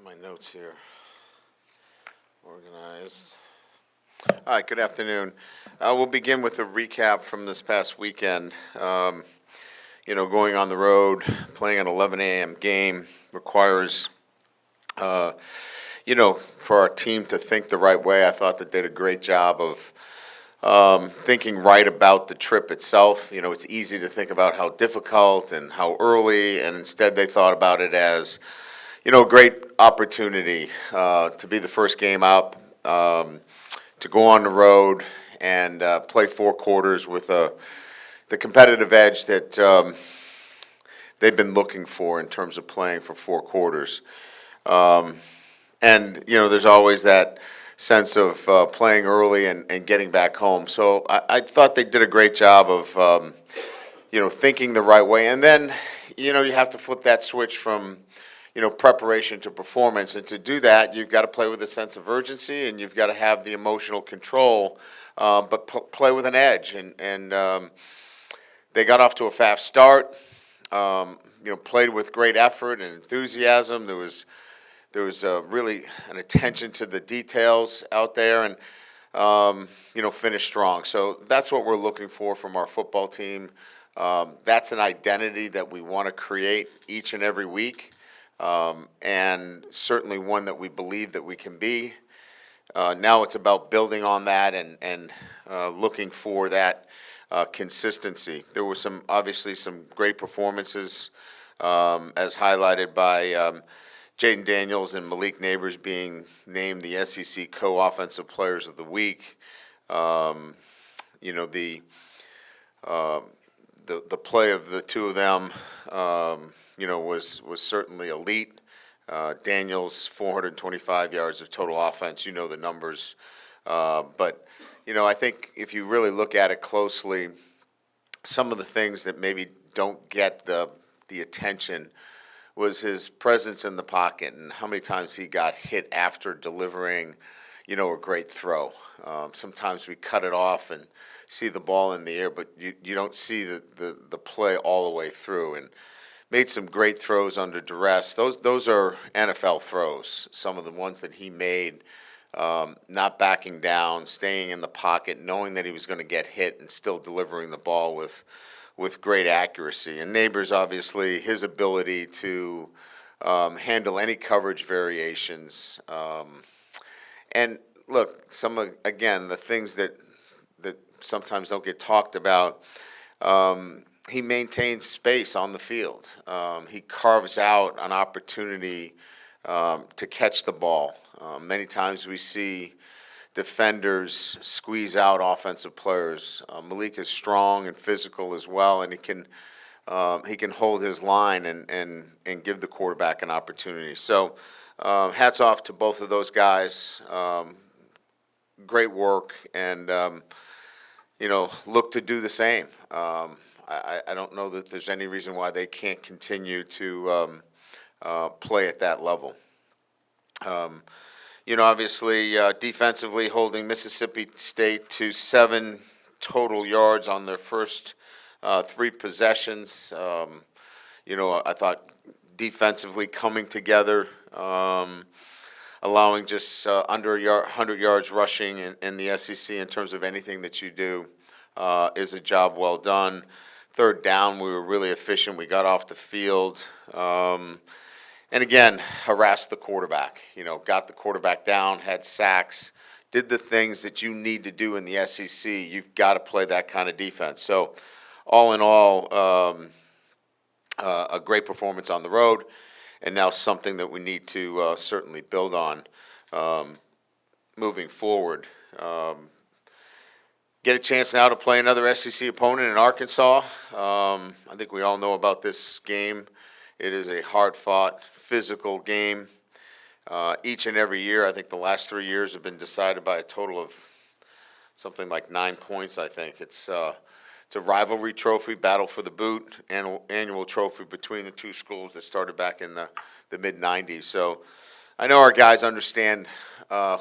My notes here organized. All right, good afternoon. We'll begin with a recap from this past weekend. Going on the road, playing an 11 a.m. game requires, for our team to think the right way. I thought they did a great job of thinking right about the trip itself. It's easy to think about how difficult and how early, and instead they thought about it as a great opportunity to be the first game up, to go on the road and play 4 quarters with the competitive edge that they've been looking for in terms of playing for 4 quarters. There's always that sense of playing early and getting back home. So I thought they did a great job of, thinking the right way. And then, you have to flip that switch from preparation to performance. And to do that, you've got to play with a sense of urgency, and you've got to have the emotional control, but play with an edge. And they got off to a fast start. Played with great effort and enthusiasm. There was really an attention to the details out there, and finished strong. So that's what we're looking for from our football team. That's an identity that we want to create each and every week. And certainly one that we believe that we can be. Now it's about building on that and looking for that consistency. There were obviously some great performances, as highlighted by Jaden Daniels and Malik Neighbors being named the SEC Co-Offensive Players of the Week. The play of the two of them, was certainly elite. Daniels, 425 yards of total offense. The numbers. But I think if you really look at it closely, some of the things that maybe don't get the attention was his presence in the pocket and how many times he got hit after delivering, a great throw. Sometimes we cut it off and see the ball in the air, but you don't see the play all the way through. And made some great throws under duress. Those are NFL throws. Some of the ones that he made, not backing down, staying in the pocket, knowing that he was going to get hit, and still delivering the ball with great accuracy. And Neighbors, obviously, his ability to handle any coverage variations. And look, the things that sometimes don't get talked about. He maintains space on the field. He carves out an opportunity to catch the ball. Many times we see defenders squeeze out offensive players. Malik is strong and physical as well, and he can hold his line and give the quarterback an opportunity. So hats off to both of those guys. Great work, and look to do the same. I don't know that there's any reason why they can't continue to play at that level. Obviously, defensively holding Mississippi State to 7 total yards on their first 3 possessions. I thought defensively coming together, allowing just under 100 yards rushing in the SEC in terms of anything that you do is a job well done. Third down, we were really efficient. We got off the field. And again, harassed the quarterback. Got the quarterback down, had sacks, did the things that you need to do in the SEC. You've got to play that kind of defense. So all in all, a great performance on the road, and now something that we need to certainly build on moving forward. Get a chance now to play another SEC opponent in Arkansas. I think we all know about this game. It is a hard-fought, physical game. Each and every year, I think the last 3 years have been decided by a total of something like 9 points, I think. It's a rivalry trophy, battle for the boot, annual trophy between the two schools that started back in the mid-'90s. So I know our guys understand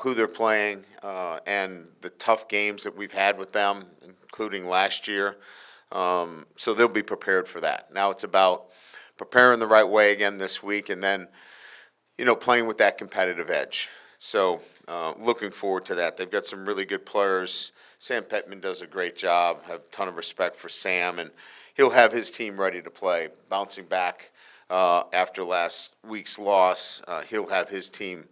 who they're playing and the tough games that we've had with them, including last year. So they'll be prepared for that. Now it's about preparing the right way again this week, and then playing with that competitive edge. So looking forward to that. They've got some really good players. Sam Pittman does a great job. Have a ton of respect for Sam, and he'll have his team ready to play. Bouncing back after last week's loss, he'll have his team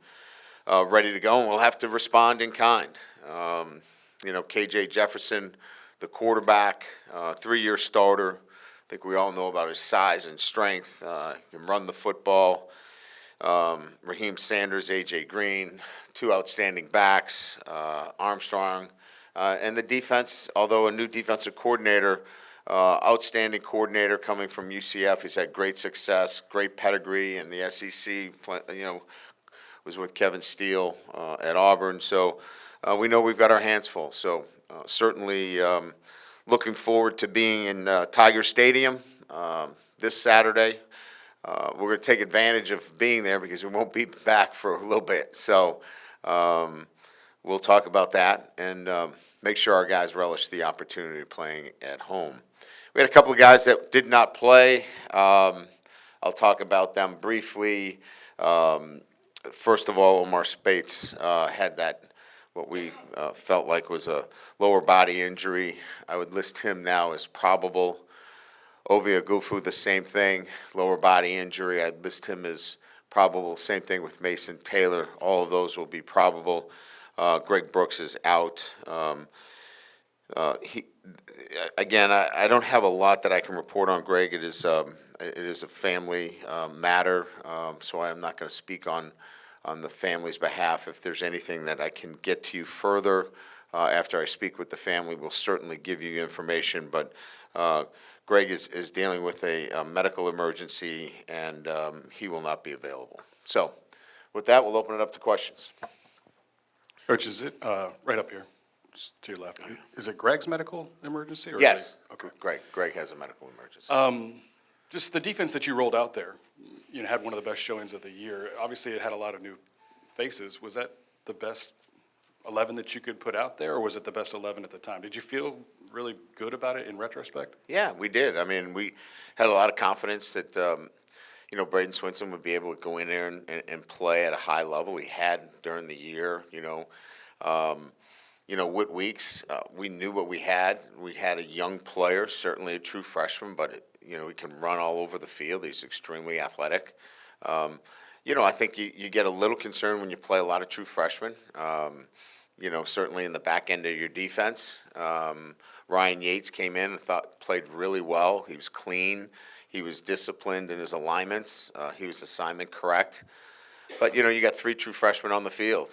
ready to go, and we'll have to respond in kind. KJ Jefferson, the quarterback, 3-year starter. I think we all know about his size and strength. He can run the football. Raheem Sanders, A.J. Green, 2 outstanding backs, Armstrong. And the defense, although a new defensive coordinator, outstanding coordinator coming from UCF. He's had great success, great pedigree in the SEC, was with Kevin Steele at Auburn. So we know we've got our hands full. So certainly looking forward to being in Tiger Stadium this Saturday. We're going to take advantage of being there because we won't be back for a little bit. So we'll talk about that and make sure our guys relish the opportunity of playing at home. We had a couple of guys that did not play. I'll talk about them briefly. First of all, Omar Spates had what we felt like was a lower body injury. I would list him now as probable. Ovia Gufu, the same thing, lower body injury. I'd list him as probable. Same thing with Mason Taylor. All of those will be probable. Greg Brooks is out. I don't have a lot that I can report on Greg. It is a family matter, so I am not going to speak on the family's behalf. If there's anything that I can get to you further after I speak with the family, we'll certainly give you information. But Greg is dealing with a medical emergency, and he will not be available. So with that, we'll open it up to questions. Coach, is it right up here, just to your left? Is it Greg's medical emergency? Or Yes. Okay. Greg has a medical emergency. Just the defense that you rolled out there, had one of the best showings of the year. Obviously, it had a lot of new faces. Was that the best 11 that you could put out there, or was it the best 11 at the time? Did you feel really good about it in retrospect? Yeah, we did. I mean, we had a lot of confidence that Braden Swinson would be able to go in there and play at a high level. He had during the year. Whit Weeks, we knew what we had. We had a young player, certainly a true freshman, but he can run all over the field. He's extremely athletic. I think you get a little concerned when you play a lot of true freshmen. Certainly in the back end of your defense. Ryan Yates came in and played really well. He was clean. He was disciplined in his alignments. He was assignment correct. But, you got 3 true freshmen on the field.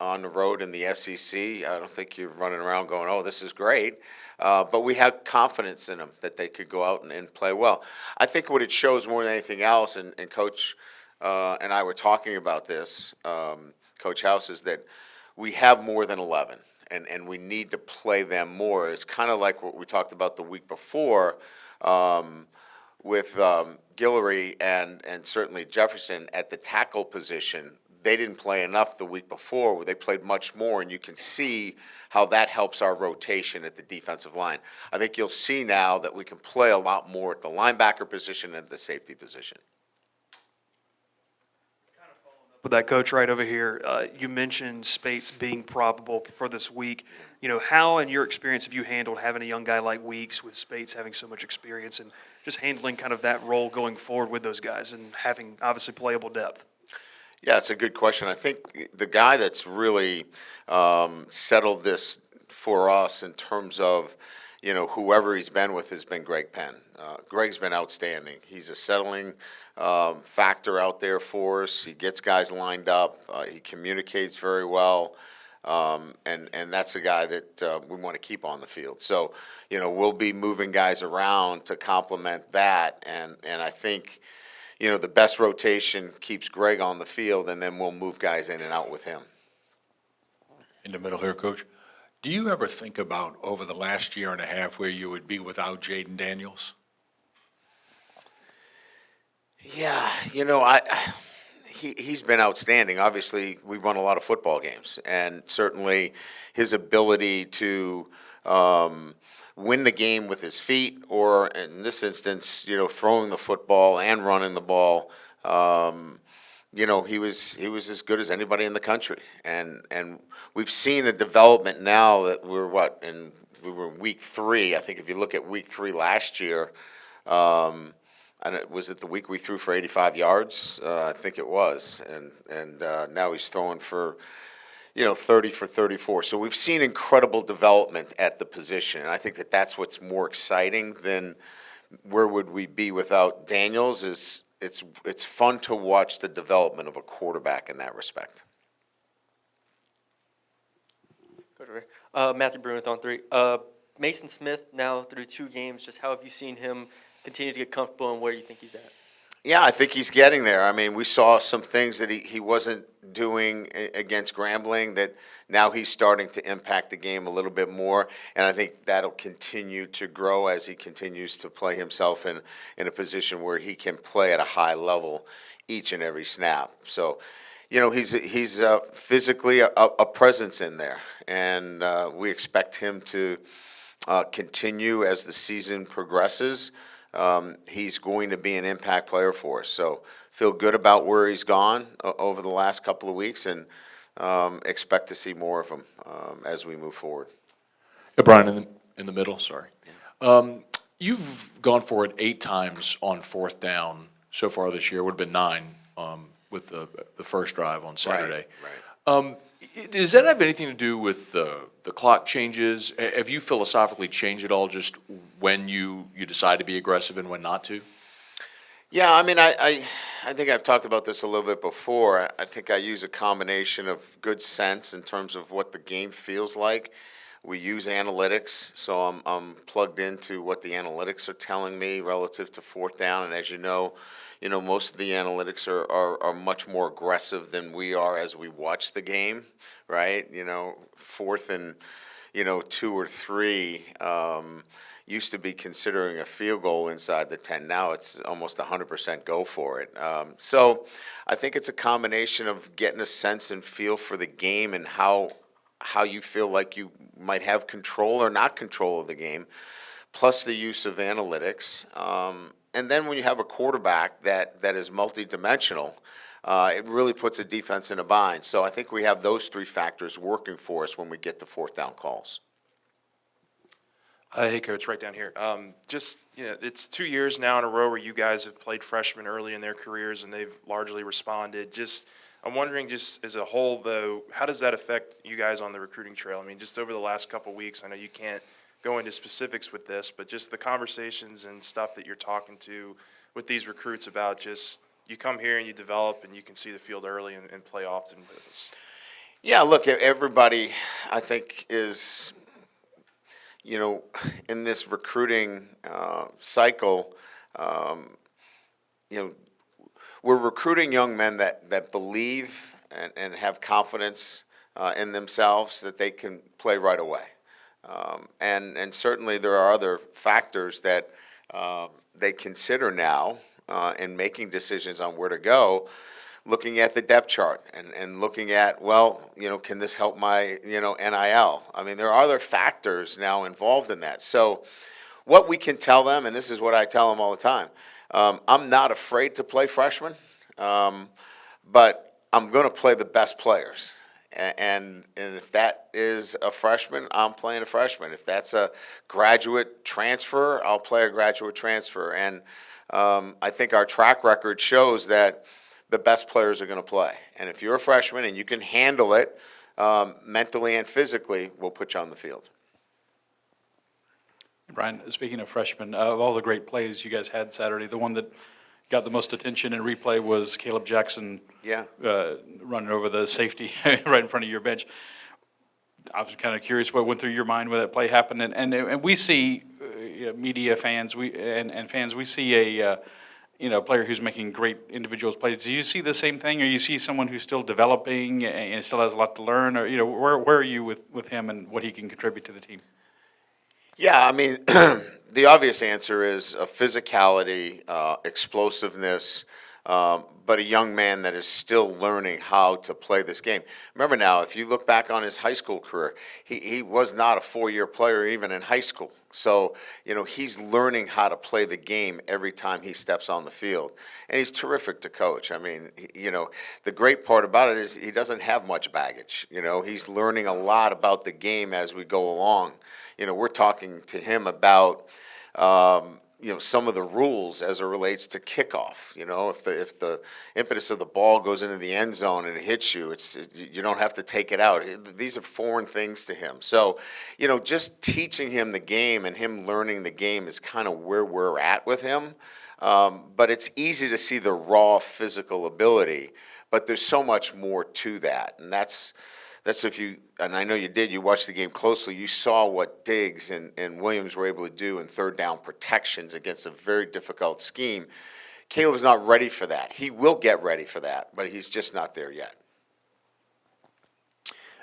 On the road in the SEC, I don't think you're running around going, oh, this is great. But we had confidence in them that they could go out and play well. I think what it shows more than anything else, and Coach and I were talking about this, Coach House, is that we have more than 11, and we need to play them more. It's kind of like what we talked about the week before with Guillory and certainly Jefferson at the tackle position. They didn't play enough the week before. They played much more, and you can see how that helps our rotation at the defensive line. I think you'll see now that we can play a lot more at the linebacker position and the safety position. With that, Coach, right over here, you mentioned Spates being probable for this week. How, in your experience, have you handled having a young guy like Weeks with Spates having so much experience and just handling kind of that role going forward with those guys and having, obviously, playable depth? Yeah, it's a good question. I think the guy that's really settled this for us in terms of, whoever he's been with has been Greg Penn. Greg's been outstanding. He's a settling factor out there for us. He gets guys lined up. He communicates very well. And that's a guy that we want to keep on the field. So, we'll be moving guys around to complement that. And I think the best rotation keeps Greg on the field, and then we'll move guys in and out with him. In the middle here, Coach, do you ever think about over the last year and a half where you would be without Jaden Daniels? Yeah, he's been outstanding. Obviously, we've won a lot of football games, and certainly his ability to win the game with his feet, or in this instance, throwing the football and running the ball, he was as good as anybody in the country, and we've seen a development now that we were in week 3. I think if you look at week 3 last year, and was it the week we threw for 85 yards? I think it was, and now he's throwing for 30 for 34. So we've seen incredible development at the position, and I think that that's what's more exciting than where would we be without Daniels. Is it's fun to watch the development of a quarterback in that respect. Coach Ray. Matthew Bruin with On 3. Mason Smith now through 2 games. Just how have you seen him continue to get comfortable, and where do you think he's at? Yeah, I think he's getting there. I mean, we saw some things that he wasn't doing against Grambling that now he's starting to impact the game a little bit more, and I think that'll continue to grow as he continues to play himself in a position where he can play at a high level each and every snap. So, he's physically a presence in there, and we expect him to continue as the season progresses. He's going to be an impact player for us. So feel good about where he's gone over the last couple of weeks, and expect to see more of him as we move forward. Yeah, Brian, in the middle, sorry. You've gone for it 8 times on 4th down so far this year. Would have been 9 with the first drive on Saturday. Right. Does that have anything to do with the clock changes? Have you philosophically changed at all just when you decide to be aggressive and when not to? Yeah, I mean, I think I've talked about this a little bit before. I think I use a combination of good sense in terms of what the game feels like. We use analytics, so I'm plugged into what the analytics are telling me relative to 4th down. And as you know, most of the analytics are much more aggressive than we are as we watch the game, right? 4th and 2 or 3 used to be considering a field goal inside the 10. Now it's almost 100% go for it. So I think it's a combination of getting a sense and feel for the game and how you feel like you might have control or not control of the game, plus the use of analytics. And then when you have a quarterback that is multidimensional, it really puts a defense in a bind. So I think we have those 3 factors working for us when we get to 4th down calls. Hey, Coach, right down here. It's 2 years now in a row where you guys have played freshmen early in their careers, and they've largely responded. I'm wondering, just as a whole, though, how does that affect you guys on the recruiting trail? I mean, just over the last couple of weeks, I know you can't go into specifics with this, but just the conversations and stuff that you're talking to with these recruits about just you come here and you develop and you can see the field early and play often with us. Yeah, look, everybody, I think, is, in this recruiting cycle, we're recruiting young men that believe and have confidence in themselves that they can play right away. And certainly there are other factors that they consider now in making decisions on where to go, looking at the depth chart and looking at, can this help my, NIL? I mean, there are other factors now involved in that. So what we can tell them, and this is what I tell them all the time, I'm not afraid to play freshmen, but I'm going to play the best players. And if that is a freshman, I'm playing a freshman. If that's a graduate transfer, I'll play a graduate transfer. And I think our track record shows that the best players are going to play. And if you're a freshman and you can handle it mentally and physically, we'll put you on the field. Brian, speaking of freshmen, of all the great plays you guys had Saturday, the one that got the most attention in replay was Caleb Jackson running over the safety right in front of your bench. I was kind of curious what went through your mind when that play happened. And we see media fans, fans, we see a player who's making great individual plays. Do you see the same thing, or you see someone who's still developing and still has a lot to learn, or where are you with him and what he can contribute to the team? Yeah, I mean, the obvious answer is physicality, explosiveness, but a young man that is still learning how to play this game. Remember now, if you look back on his high school career, he was not a 4-year player even in high school. So, he's learning how to play the game every time he steps on the field. And he's terrific to coach. I mean, the great part about it is he doesn't have much baggage. He's learning a lot about the game as we go along. We're talking to him about some of the rules as it relates to kickoff. If the impetus of the ball goes into the end zone and it hits you, you don't have to take it out. These are foreign things to him. So, just teaching him the game and him learning the game is kind of where we're at with him. But it's easy to see the raw physical ability, but there's so much more to that, and that's if you, and I know you watched the game closely, you saw what Diggs and Williams were able to do in third down protections against a very difficult scheme. Caleb's not ready for that. He will get ready for that, but he's just not there yet.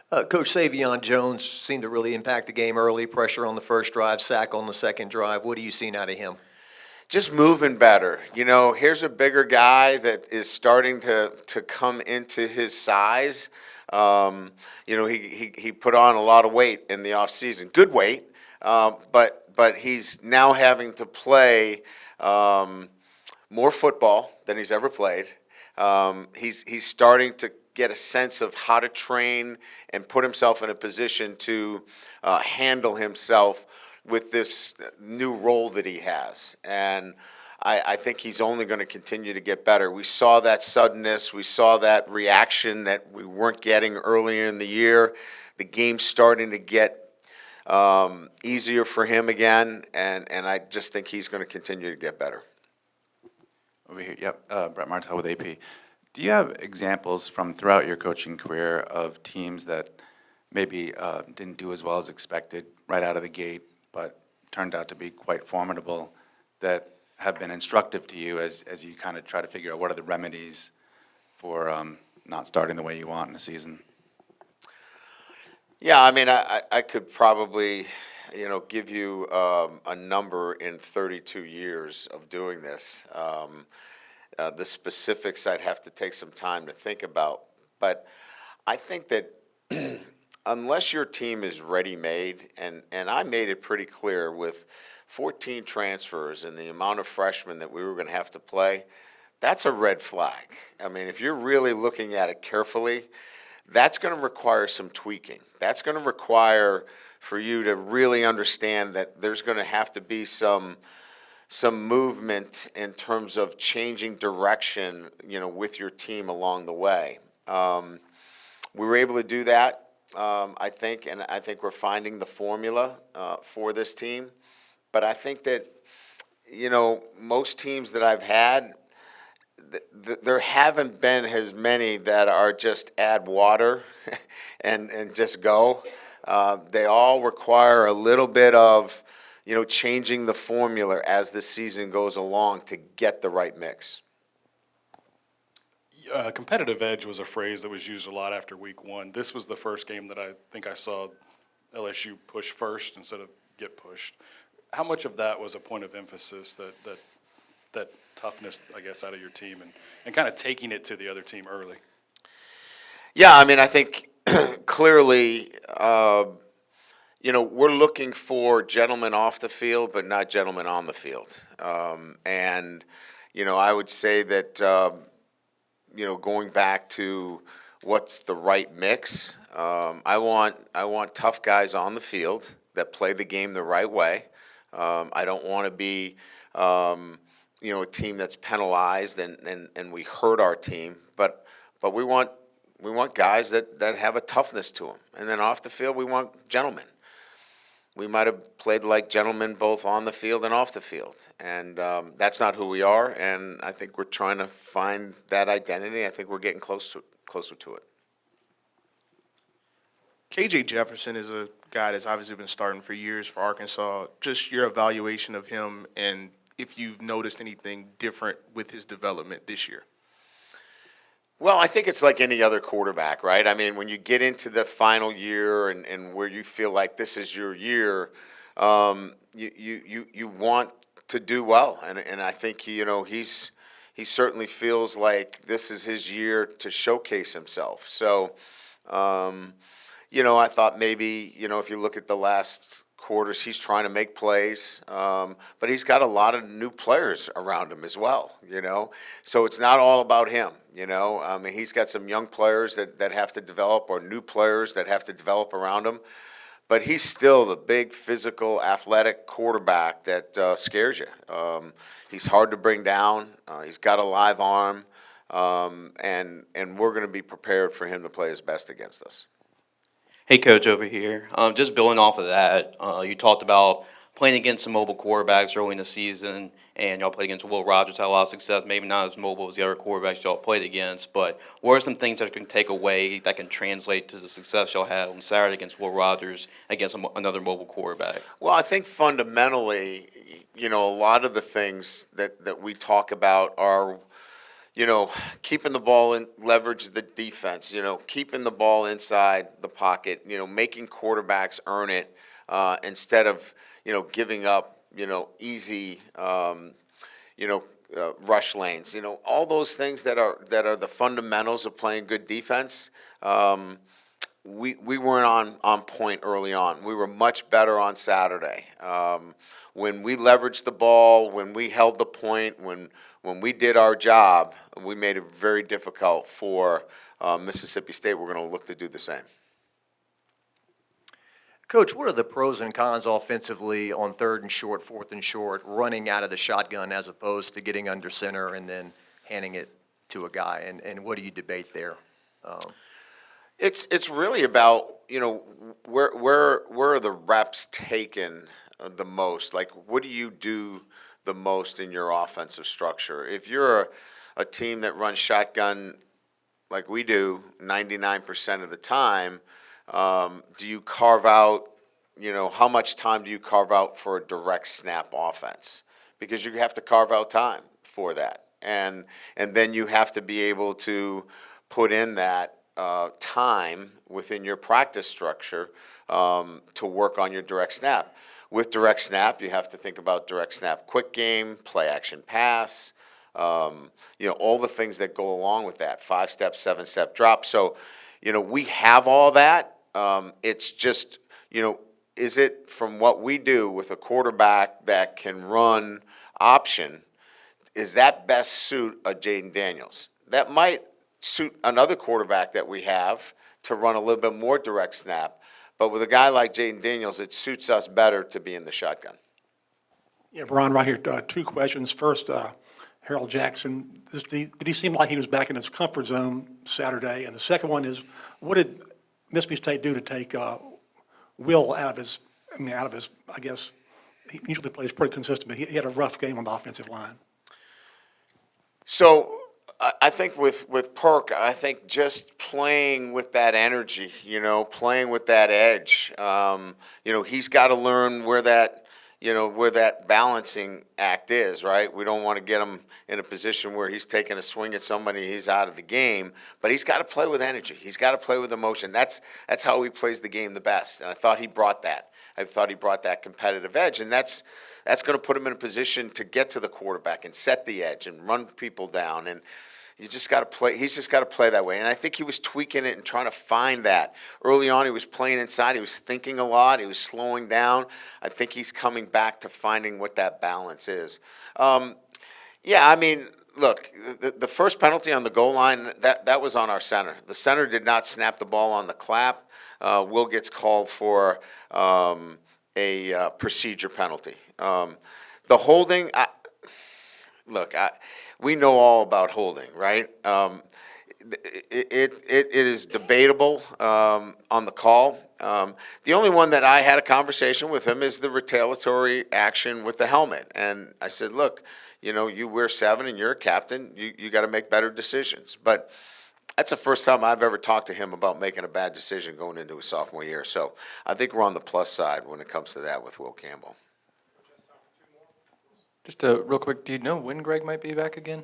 Coach Savion Jones seemed to really impact the game early, pressure on the first drive, sack on the second drive. What are you seeing out of him? Just moving better. Here's a bigger guy that is starting to come into his size. He put on a lot of weight in the offseason. Good weight, but he's now having to play more football than he's ever played. He's starting to get a sense of how to train and put himself in a position to handle himself with this new role that he has. And I think he's only going to continue to get better. We saw that suddenness. We saw that reaction that we weren't getting earlier in the year. The game's starting to get easier for him again, and I just think he's going to continue to get better. Over here, yep, Brett Martell with AP. Do you have examples from throughout your coaching career of teams that maybe didn't do as well as expected right out of the gate, but turned out to be quite formidable, that have been instructive to you as you kind of try to figure out what are the remedies for not starting the way you want in a season? Yeah, I mean, I could probably, give you a number in 32 years of doing this. The specifics I'd have to take some time to think about. But I think that unless your team is ready-made, and I made it pretty clear with 14 transfers and the amount of freshmen that we were going to have to play, that's a red flag. I mean, if you're really looking at it carefully, that's going to require some tweaking. That's going to require for you to really understand that there's going to have to be some movement in terms of changing direction, with your team along the way. We were able to do that, I think, and I think we're finding the formula for this team. But I think that, most teams that I've had, there haven't been as many that are just add water and just go. They all require a little bit of, changing the formula as the season goes along to get the right mix. Competitive edge was a phrase that was used a lot after week one. This was the first game that I think I saw LSU push first instead of get pushed. How much of that was a point of emphasis, that toughness, I guess, out of your team and kind of taking it to the other team early? Yeah, I mean, I think clearly, we're looking for gentlemen off the field, but not gentlemen on the field. And I would say that, going back to what's the right mix, I want tough guys on the field that play the game the right way. I don't want to be, a team that's penalized and we hurt our team, but we want guys that have a toughness to them. And then off the field, we want gentlemen. We might have played like gentlemen both on the field and off the field, and that's not who we are. And I think we're trying to find that identity. I think we're getting closer to it. KJ Jefferson is a guy that's obviously been starting for years for Arkansas. Just your evaluation of him and if you've noticed anything different with his development this year. Well, I think it's like any other quarterback, right? I mean, when you get into the final year and where you feel like this is your year, you want to do well, and I think he's he certainly feels like this is his year to showcase himself. So, I thought maybe, if you look at the last quarters, he's trying to make plays, but he's got a lot of new players around him as well. So it's not all about him. I mean, he's got some young players that have to develop, or new players that have to develop around him. But he's still the big, physical, athletic quarterback that scares you. He's hard to bring down. He's got a live arm, and we're going to be prepared for him to play his best against us. Hey, Coach, over here. Just building off of that, you talked about playing against some mobile quarterbacks early in the season, and y'all played against Will Rogers, had a lot of success, maybe not as mobile as the other quarterbacks y'all played against, but what are some things that you can take away that can translate to the success y'all had on Saturday against Will Rogers, against another mobile quarterback? Well, I think fundamentally, a lot of the things that we talk about are, keeping the ball in, leverage the defense, keeping the ball inside the pocket, making quarterbacks earn it instead of, giving up, easy, rush lanes, all those things that are the fundamentals of playing good defense. We weren't on point early on. We were much better on Saturday. When we leveraged the ball, when we held the point, when we did our job, we made it very difficult for Mississippi State. We're going to look to do the same. Coach, what are the pros and cons offensively on 3rd and short, 4th and short, running out of the shotgun as opposed to getting under center and then handing it to a guy? And what do you debate there? It's really about, where are the reps taken the most? Like, what do you do the most in your offensive structure? If you're a team that runs shotgun like we do 99% of the time, do you carve out, how much time do you carve out for a direct snap offense? Because you have to carve out time for that. And then you have to be able to put in that time within your practice structure to work on your direct snap. With direct snap, you have to think about direct snap quick game, play action pass, all the things that go along with that, 5-step, 7-step drop. So, we have all that. It's just, is it from what we do with a quarterback that can run option, is that best suit a Jaden Daniels? That might suit another quarterback that we have to run a little bit more direct snap. But with a guy like Jaden Daniels, it suits us better to be in the shotgun. Yeah, Brian, right here, 2 questions. First, Harold Jackson, did he seem like he was back in his comfort zone Saturday? And the second one is, what did Mississippi State do to take Will out of his, I guess, he usually plays pretty consistent, but he had a rough game on the offensive line. So I think with Perk, I think just playing with that energy, playing with that edge, he's got to learn where that balancing act is, right? We don't want to get him in a position where he's taking a swing at somebody, he's out of the game, but he's got to play with energy. He's got to play with emotion. That's how he plays the game the best, and I thought he brought that. I thought he brought that competitive edge, and that's going to put him in a position to get to the quarterback and set the edge and run people down. And you just got to play. He's just got to play that way. And I think he was tweaking it and trying to find that. Early on, he was playing inside. He was thinking a lot. He was slowing down. I think he's coming back to finding what that balance is. Look, the first penalty on the goal line, that was on our center. The center did not snap the ball on the clap. Will gets called for a procedure penalty. The holding, we know all about holding, right? It is debatable on the call. The only one that I had a conversation with him is the retaliatory action with the helmet. And I said, look, you wear 7 and you're a captain. You got to make better decisions. But that's the first time I've ever talked to him about making a bad decision going into his sophomore year. So I think we're on the plus side when it comes to that with Will Campbell. Just real quick, do you know when Greg might be back again?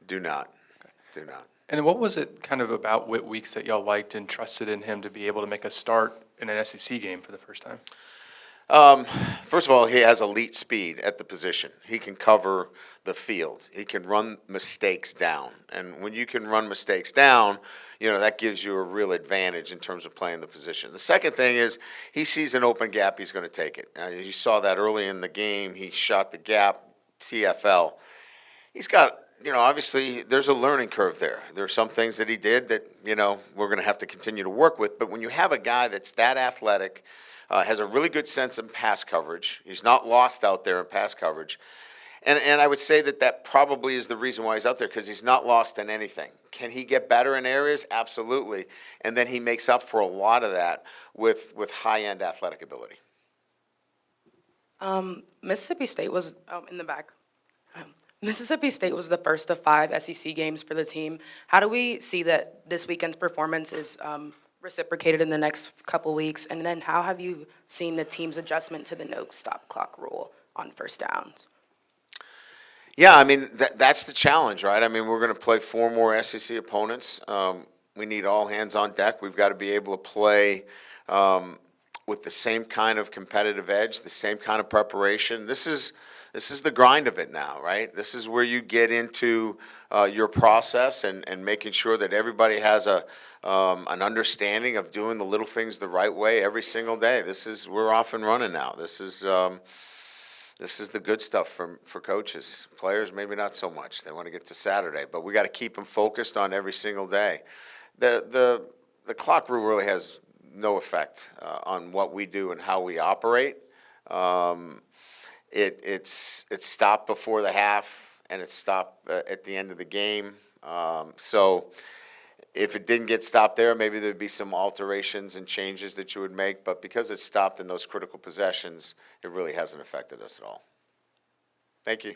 Do not. Do not. And then what was it kind of about Whit Weeks that y'all liked and trusted in him to be able to make a start in an SEC game for the first time? First of all, he has elite speed at the position. He can cover the field. He can run mistakes down. And when you can run mistakes down, that gives you a real advantage in terms of playing the position. The second thing is he sees an open gap, he's going to take it. You saw that early in the game. He shot the gap, TFL. He's got, obviously there's a learning curve there. There are some things that he did that, we're going to have to continue to work with. But when you have a guy that's that athletic, has a really good sense of pass coverage. He's not lost out there in pass coverage. And I would say that probably is the reason why he's out there, because he's not lost in anything. Can he get better in areas? Absolutely. And then he makes up for a lot of that with high-end athletic ability. Mississippi State was in the back. Mississippi State was the first of 5 SEC games for the team. How do we see that this weekend's performance is reciprocated in the next couple weeks? And then how have you seen the team's adjustment to the no stop clock rule on first downs? Yeah, that's the challenge, right? We're going to play 4 more SEC opponents. We need all hands on deck. We've got to be able to play with the same kind of competitive edge, the same kind of preparation. This is the grind of it now, right? This is where you get into your process and making sure that everybody has an understanding of doing the little things the right way every single day. We're off and running now. This is the good stuff for coaches. Players, maybe not so much. They want to get to Saturday, but we got to keep them focused on every single day. The clock rule really has no effect on what we do and how we operate. It's stopped before the half, and it's stopped at the end of the game. So if it didn't get stopped there, maybe there'd be some alterations and changes that you would make. But because it's stopped in those critical possessions, it really hasn't affected us at all. Thank you.